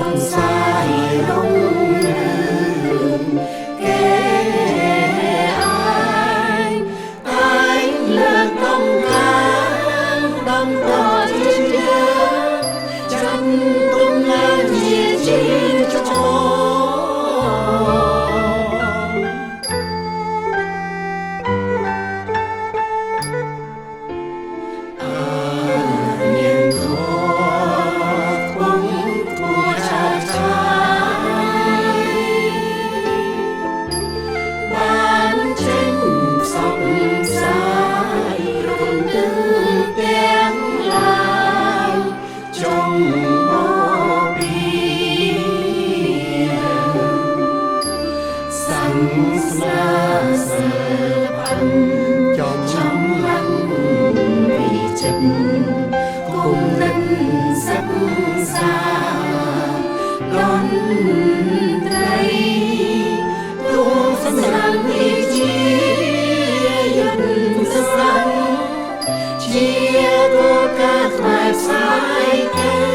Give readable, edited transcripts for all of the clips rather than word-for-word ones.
ក់សាយរុងរឿងគេអាយតែលើកដំកើងដំតជាចាន់ទុំឡើងជាជីចោស្នាសើបានចំឡើងពីចិត្តគុំនឹងសិក្សាដនត្រីទូសម្រាប់វិជាយន្តសាស្ត្រជាគោលការណ៍ផ្នែកផ្សាយទៅ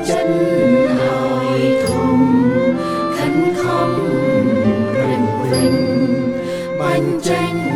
ចិត្តឲ្យធំខិនខំប្រឹងប្រែងបញ្ចេញ